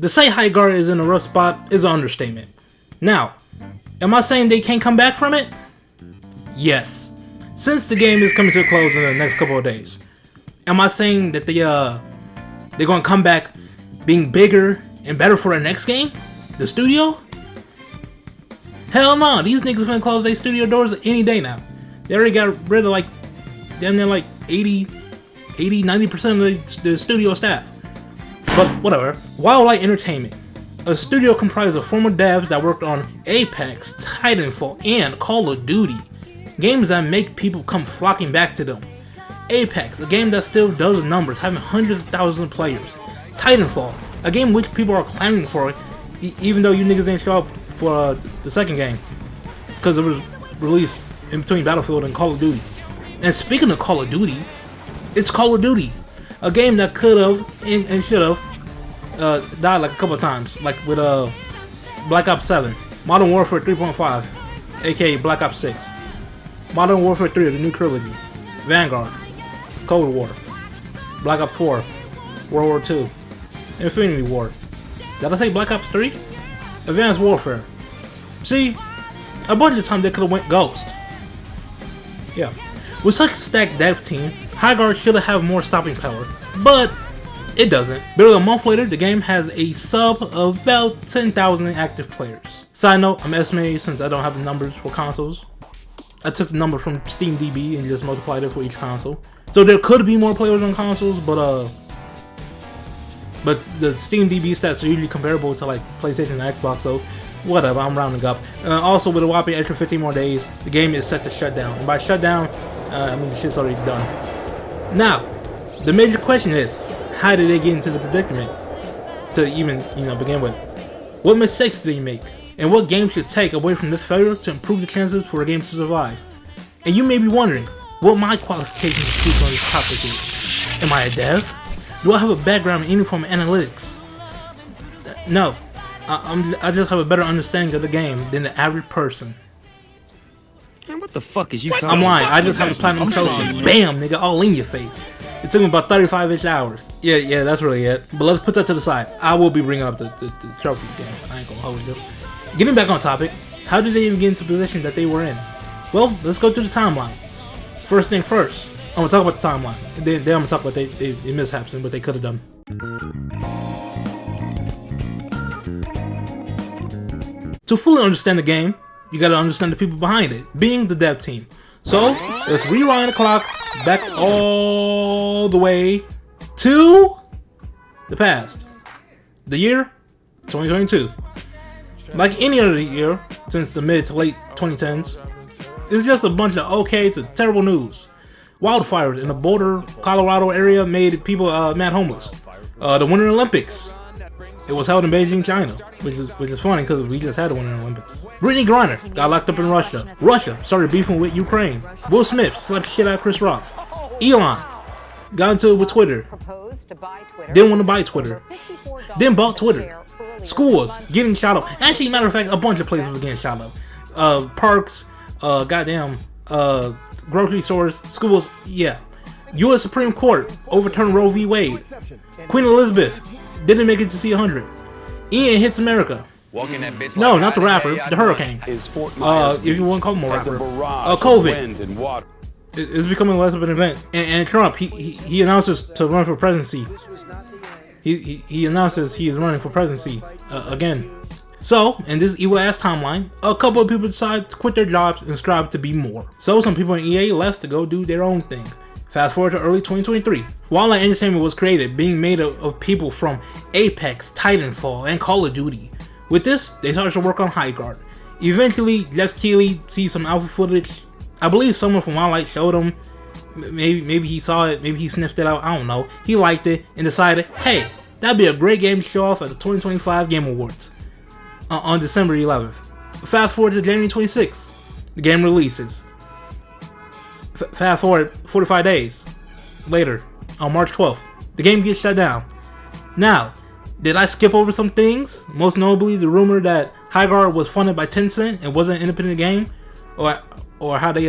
To say HighGuard is in a rough spot is an understatement. Now, am I saying they can't come back from it? Yes. Since the game is coming to a close in the next couple of days. Am I saying that they're gonna come back being bigger and better for the next game? The studio? Hell no, these niggas gonna close their studio doors any day now. They already got rid of like damn near like 90% of the studio staff. But whatever. Wildlight Entertainment, a studio comprised of former devs that worked on Apex, Titanfall, and Call of Duty. Games that make people come flocking back to them. Apex, a game that still does numbers, having hundreds of thousands of players. Titanfall, a game which people are clamoring for, even though you niggas didn't show up for the second game, because it was released in between Battlefield and Call of Duty. And speaking of Call of Duty, it's Call of Duty, a game that could have and should have died like a couple of times, like with Black Ops 7, Modern Warfare 3.5, aka Black Ops 6, Modern Warfare 3, the new trilogy, Vanguard, Cold War, Black Ops 4, World War 2, Infinity War. Did I say Black Ops 3? Advanced Warfare. See, a bunch of times they could have went Ghost. Yeah. With such a stacked dev team, HighGuard should have more stopping power, but it doesn't. Barely a month later, the game has a sub of about 10,000 active players. Side note, I'm estimating since I don't have the numbers for consoles. I took the number from SteamDB and just multiplied it for each console. So there could be more players on consoles, but the SteamDB stats are usually comparable to like PlayStation and Xbox, so whatever, I'm rounding up. Also, with a whopping extra 15 more days, the game is set to shut down. And by shut down, I mean the shit's already done. Now, the major question is, how did they get into the predicament to even, begin with? What mistakes did they make? And what games should take away from this failure to improve the chances for a game to survive? And you may be wondering, what my qualifications to speak on this topic is. Am I a dev? Do I have a background in any form of analytics? No. I just have a better understanding of the game than the average person. Man, what the fuck is you talking about? I'm lying. I just have a platinum trophy. Bam, nigga, all in your face. It took me about 35-ish hours. Yeah, that's really it. But let's put that to the side. I will be bringing up the trophy again. I ain't gonna hold you. Getting back on topic, how did they even get into the position that they were in? Well, let's go through the timeline. First thing first, I'm gonna talk about the timeline. Then I'm gonna talk about the mishaps and what they could have done. To fully understand the game, you gotta understand the people behind it, being the dev team. So, let's rewind the clock back all the way to the past. The year 2022. Like any other year since the mid to late 2010s, it's just a bunch of okay to terrible news. Wildfires in the Boulder, Colorado area made people mad homeless. The Winter Olympics. It was held in Beijing, China, which is funny because we just had the Winter Olympics. Brittany Griner got locked up in Russia. Russia started beefing with Ukraine. Will Smith slapped the shit out of Chris Rock. Elon got into it with Twitter. Didn't want to buy Twitter. Then bought Twitter. Schools getting shot up. Actually, matter of fact, a bunch of places were getting shot up. Parks, grocery stores, schools, yeah. U.S. Supreme Court overturned Roe v. Wade. Queen Elizabeth didn't make it to see 100. Ian hits America. No, not the rapper, the hurricane. If you want to call him a rapper. COVID. It's becoming less of an event. And Trump, he announces to run for presidency. He announces he is running for presidency again. So, in this evil-ass timeline, a couple of people decide to quit their jobs and strive to be more. So, some people in EA left to go do their own thing. Fast forward to early 2023. Wildlight Entertainment was created, being made of people from Apex, Titanfall, and Call of Duty. With this, they started to work on HighGuard. Eventually, Jeff Keighley sees some alpha footage. I believe someone from Wildlight showed him. Maybe he saw it, maybe he sniffed it out, I don't know. He liked it and decided, hey, that'd be a great game to show off at the 2025 Game Awards on December 11th. Fast forward to January 26th. The game releases. Fast forward 45 days later, on March 12th, the game gets shut down. Now, did I skip over some things? Most notably, the rumor that HighGuard was funded by Tencent and wasn't an independent game, or how they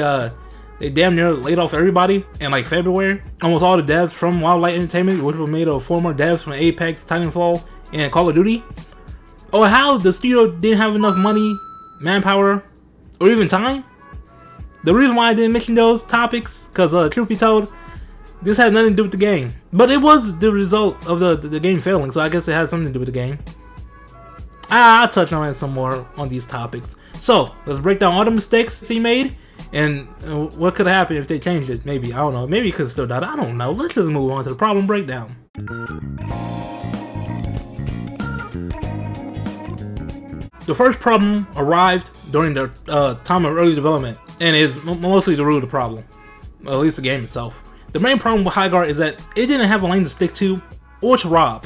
damn near laid off everybody in like February. Almost all the devs from Wildlight Entertainment, which were made of former devs from Apex, Titanfall, and Call of Duty, or how the studio didn't have enough money, manpower, or even time. The reason why I didn't mention those topics, because truth be told, this had nothing to do with the game. But it was the result of the game failing, so I guess it had something to do with the game. I'll touch on it some more on these topics. So, let's break down all the mistakes he made, and what could have happened if they changed it. Maybe, I don't know, maybe it could still die. I don't know. Let's just move on to the problem breakdown. The first problem arrived during the time of early development, and is mostly the root of the problem, at least the game itself. The main problem with HighGuard is that it didn't have a lane to stick to or to rob.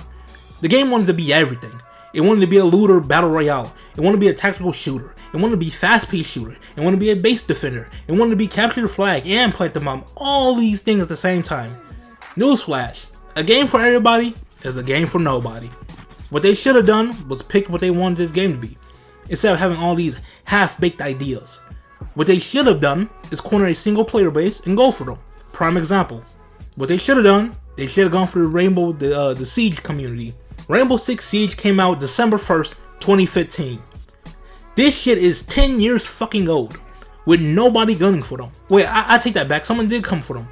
The game wanted to be everything. It wanted to be a looter battle royale. It wanted to be a tactical shooter. It wanted to be fast-paced shooter. It wanted to be a base defender. It wanted to be capture the flag and plant the bomb. All these things at the same time. Newsflash: a game for everybody is a game for nobody. What they should have done was pick what they wanted this game to be, instead of having all these half-baked ideas. What they should have done is corner a single player base and go for them. Prime example. What they should have done, they should have gone for the Siege community. Rainbow Six Siege came out December 1st, 2015. This shit is 10 years fucking old, with nobody gunning for them. Wait, I take that back, someone did come for them.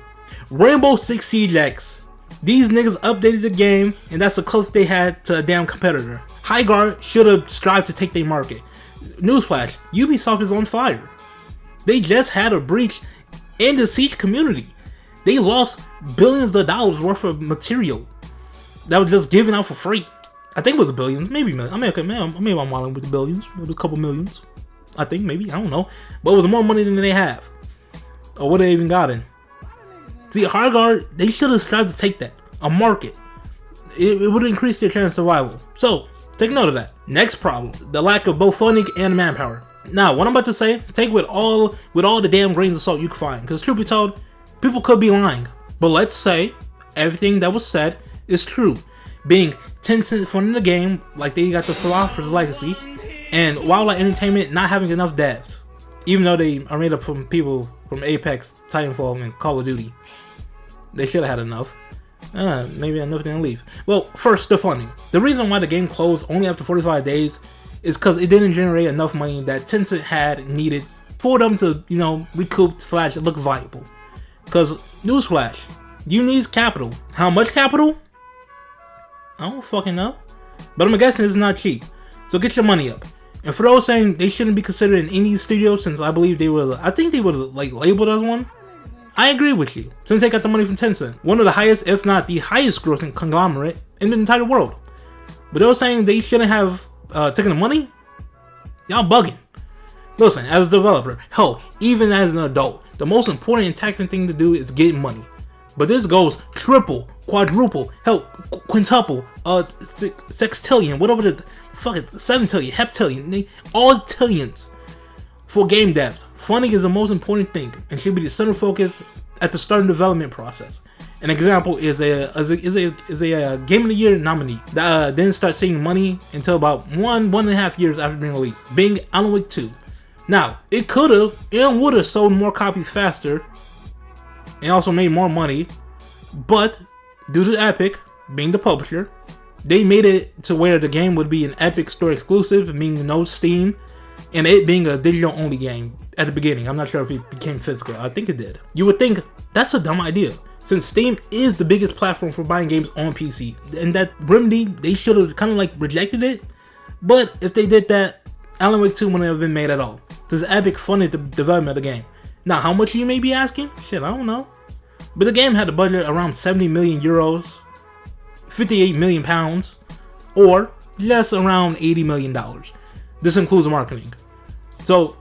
Rainbow Six Siege X. These niggas updated the game, and that's the closest they had to a damn competitor. HighGuard should have strived to take their market. Newsflash, Ubisoft is on fire. They just had a breach in the Siege community. They lost billions of dollars worth of material that was just given out for free. I think it was billions, maybe millions. I mean, okay, maybe I'm wilding with the billions. It was a couple millions. I think, maybe, I don't know. But it was more money than they have, or what they even got in. See, HighGuard, they should have strived to take that, a market. It would increase their chance of survival. So, take note of that. Next problem, the lack of both funding and manpower. Now, what I'm about to say, take with all the damn grains of salt you can find, because truth be told, people could be lying. But let's say everything that was said is true. Being Tencent funding the game like they got the Philosopher's Legacy, and Wildlight Entertainment not having enough devs, even though they are made up from people from Apex, Titanfall, and Call of Duty. They should have had enough. Maybe enough didn't leave. Well, first, the funding. The reason why the game closed only after 45 days is because it didn't generate enough money that Tencent had needed for them to, recoup / look viable. Because, newsflash, you need capital. How much capital? I don't fucking know. But I'm guessing it's not cheap. So get your money up. And for those saying they shouldn't be considered an indie studio, since I believe I think they were labeled as one, I agree with you, since they got the money from Tencent, one of the highest, if not the highest grossing conglomerate in the entire world. But those saying they shouldn't have taken the money, y'all bugging. Listen, as a developer, hell, even as an adult, the most important and taxing thing to do is getting money. But this goes triple, quadruple, hell, quintuple, sextillion, whatever the fuck it, septillion, heptillion, all tillions for game devs. Funding is the most important thing and should be the center focus at the start of development process. An example is a Game of the Year nominee that didn't start seeing money until about 1.5 years after being released, being Alan Wake 2. Now, it could have and would have sold more copies faster and also made more money, but due to Epic being the publisher, they made it to where the game would be an Epic Store exclusive, meaning no Steam, and it being a digital only game at the beginning. I'm not sure if it became physical. I think it did. You would think that's a dumb idea, since Steam is the biggest platform for buying games on PC, and that Remedy, they should have kind of rejected it. But if they did that, Alan Wake 2 wouldn't have been made at all, since Epic funded the development of the game. Now, how much you may be asking? Shit, I don't know. But the game had a budget around 70 million euros, 58 million pounds, or just around $80 million. This includes marketing. So,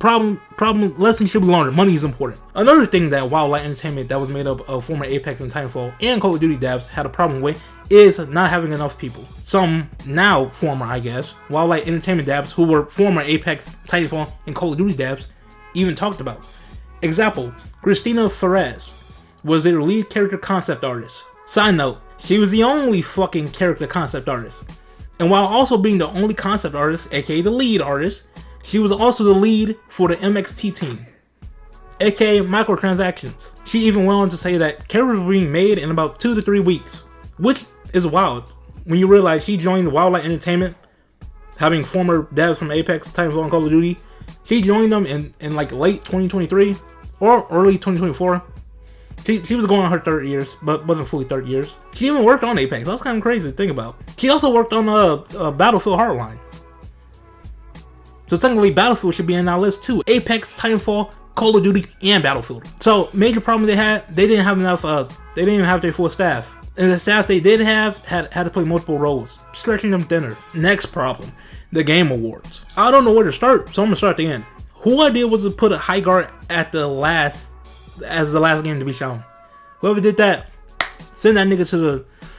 lesson should be learned. Money is important. Another thing that Wildlight Entertainment, that was made up of former Apex and Titanfall and Call of Duty devs, had a problem with is not having enough people. Some now former, I guess, Wildlight Entertainment devs who were former Apex, Titanfall, and Call of Duty devs even talked about. Example, Christina Ferez was their lead character concept artist. Side note, she was the only fucking character concept artist. And while also being the only concept artist, aka the lead artist, she was also the lead for the MXT team, aka microtransactions. She even went on to say that characters were being made in about 2 to 3 weeks, which is wild. when you realize she joined Wildlight Entertainment, having former devs from Apex, Titanfall, and Call of Duty. She joined them in like late 2023 or early 2024. She was going on her third years, but wasn't fully third years. She even worked on Apex. That's kind of crazy to think about. She also worked on Battlefield Hardline. So technically, Battlefield should be in that list too. Apex, Titanfall, Call of Duty, and Battlefield. So major problem they had, they didn't have enough. They didn't even have their full staff, and the staff they did have had to play multiple roles, stretching them thinner. Next problem, the Game Awards. I don't know where to start, so I'm gonna start at the end. Who idea was to put a HighGuard at the last game to be shown? Whoever did that, send that nigga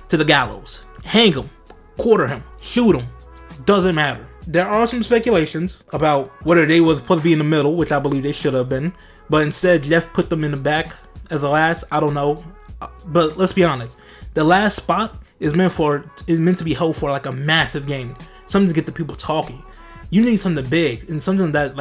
to the gallows. Hang him, quarter him, shoot him. Doesn't matter. There are some speculations about whether they were supposed to be in the middle, which I believe they should have been, but instead Jeff put them in the back as the last. I don't know, but let's be honest. The last spot is meant to be held for like a massive game, something to get the people talking. You need something big and something that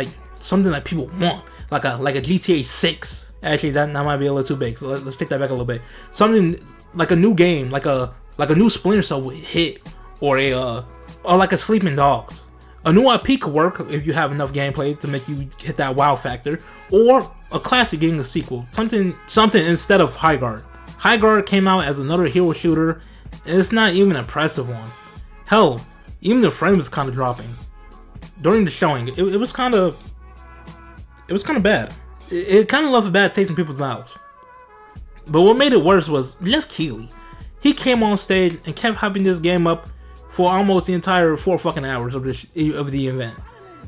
people want, like a GTA 6. Actually, that might be a little too big, so let's take that back a little bit. Something like a new game, like a new Splinter Cell would hit, or like a Sleeping Dogs. A new IP could work if you have enough gameplay to make you hit that wow factor, or a classic getting a sequel. Something instead of HighGuard. HighGuard came out as another hero shooter, and it's not even an impressive one. Hell, even the frame was kind of dropping during the showing. It was kind of bad. It kind of left a bad taste in people's mouths. But what made it worse was Jeff Keighley. He came on stage and kept hyping this game up for almost the entire 4 fucking hours of the event.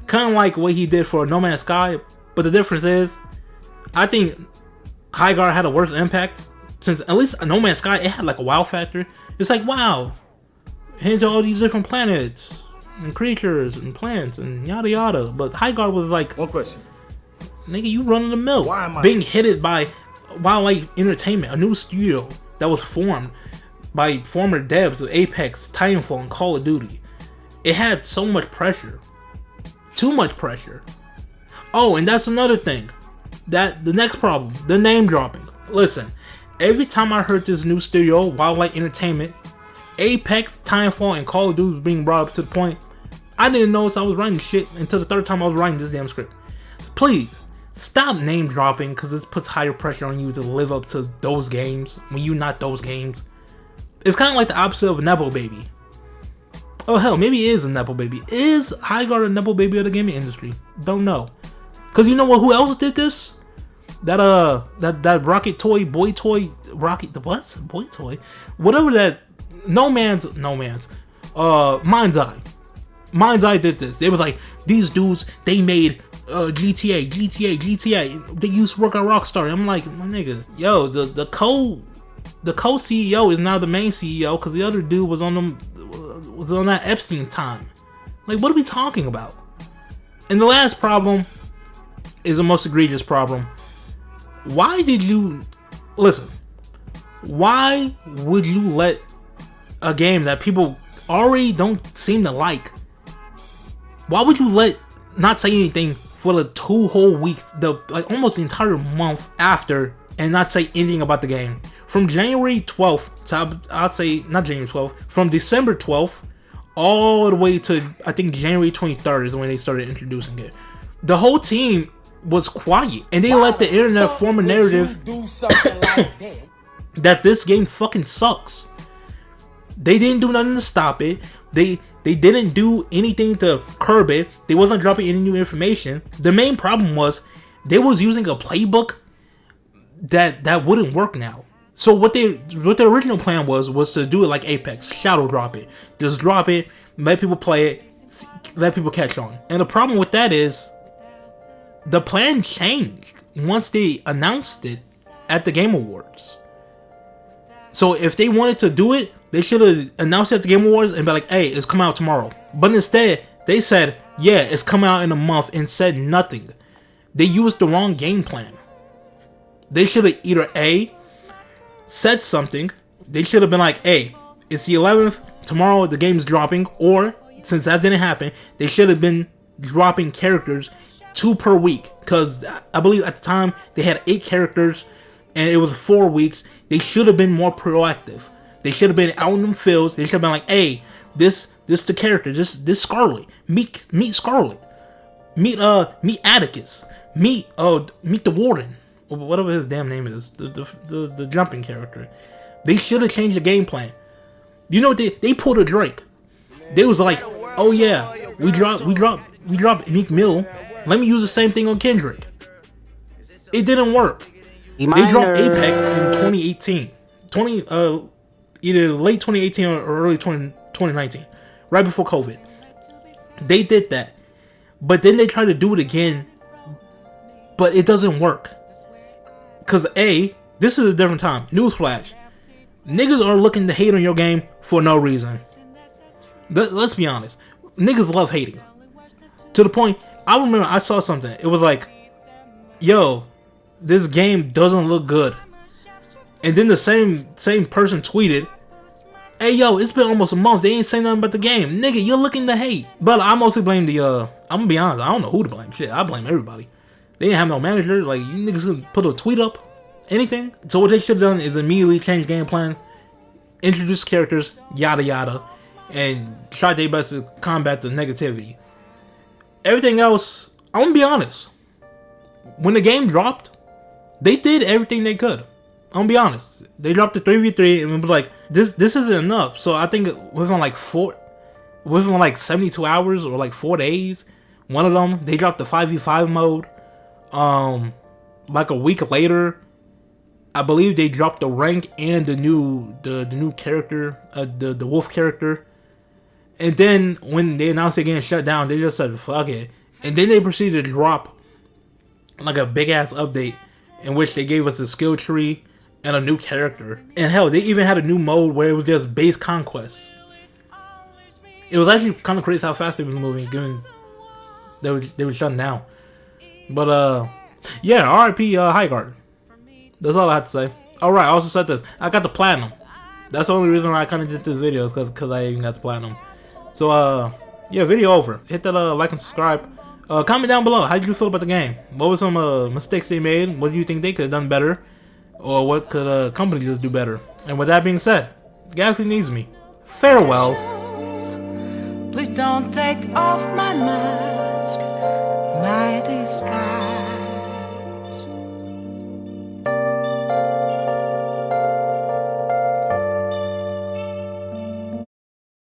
Kind of like what he did for No Man's Sky, but the difference is, I think HighGuard had a worse impact, since at least No Man's Sky, it had like a wow factor. It's like, wow, here's all these different planets and creatures and plants and yada yada. But HighGuard was like, one question, nigga, you running the mill, being hit by Wildlight Entertainment, a new studio that was formed by former devs of Apex, Titanfall, and Call of Duty. It had so much pressure. Too much pressure. Oh, and that's another thing. The next problem, the name dropping. Listen, every time I heard this new studio, Wildlight Entertainment, Apex, Titanfall, and Call of Duty was being brought up to the point I didn't notice I was writing shit until the third time I was writing this damn script. So please, stop name dropping, because this puts higher pressure on you to live up to those games when you're not those games. It's kind of like the opposite of a Nepo baby. Oh hell, maybe it is a Nepo baby. Is HighGuard a Nepo baby of the gaming industry? Don't know. Cause you know what? Who else did this? That rocket toy, boy toy, rocket, the what? Boy toy? Whatever that, Mind's Eye. Mind's Eye did this. They was like, these dudes, they made GTA. They used to work at Rockstar. I'm like, my nigga, yo, the co-CEO is now the main CEO because the other dude was on that Epstein time. Like, what are we talking about? And the last problem is the most egregious problem. Why would you let a game that people already don't seem to like, why would you not say anything for the 2 whole weeks, almost the entire month after, and not say anything about the game? From January 12th to, I'll say, not January 12th, from December 12th all the way to, I think, January 23rd is when they started introducing it. The whole team was quiet, and they let the internet form a narrative that this game fucking sucks. They didn't do nothing to stop it. They didn't do anything to curb it. They wasn't dropping any new information. The main problem was they was using a playbook that wouldn't work now. So what the original plan was to do it like Apex, shadow drop it. Just drop it, let people play it, let people catch on. And the problem with that is the plan changed once they announced it at the Game Awards. So if they wanted to do it, they should have announced it at the Game Awards and be like, hey, it's coming out tomorrow. But instead, they said, yeah, it's coming out in a month, and said nothing. They used the wrong game plan. They should have either A, said something. They should have been like, hey, it's the 11th, tomorrow the game's dropping. Or, since that didn't happen, they should have been dropping characters 2 per week. Because I believe at the time, they had 8 characters, and it was 4 weeks. They should have been more proactive. They should have been out in them fields. They should have been like, hey, this the character, this Scarlet. Meet Scarlet. Meet Atticus. Meet the Warden. Whatever his damn name is. The jumping character. They should have changed the game plan. You know, they pulled a Drake. They was like, oh yeah, we dropped Meek Mill. Let me use the same thing on Kendrick. It didn't work. They dropped Apex in 2018. Either late 2018 or early 2019. Right before COVID. They did that. But then they tried to do it again. But it doesn't work. Because this is a different time. Newsflash. Niggas are looking to hate on your game for no reason. Let's be honest. Niggas love hating. To the point, I remember I saw something. It was like, yo, this game doesn't look good. And then the same person tweeted, hey yo, it's been almost a month. They ain't saying nothing about the game. Nigga, you're looking to hate. But I mostly blame I'm gonna be honest, I don't know who to blame. Shit, I blame everybody. They didn't have no manager. Like, you niggas could put a tweet up. Anything. So what they should have done is immediately change game plan, introduce characters, yada yada, and try their best to combat the negativity. Everything else, I'm gonna be honest. When the game dropped, they did everything they could. I'm gonna be honest. They dropped the 3v3 and it was like, this isn't enough. So I think within like 72 hours or like 4 days, one of them, they dropped the 5v5 mode. Like a week later, I believe they dropped the rank and the new character, the wolf character. And then when they announced it getting shut down, they just said fuck it. And then they proceeded to drop like a big ass update in which they gave us a skill tree and a new character. And hell, they even had a new mode where it was just base conquest. It was actually kind of crazy how fast they was moving, given they were shutting down. But yeah, RIP HighGuard. That's all I had to say. Alright, I also said this. I got the platinum. That's the only reason why I kind of did this video, because I even got the platinum. So, yeah, video over. Hit that like and subscribe. Comment down below. How did you feel about the game? What were some mistakes they made? What do you think they could have done better? Or what could a company just do better? And with that being said, Galaxy needs me. Farewell. Please don't take off my mask, my disguise.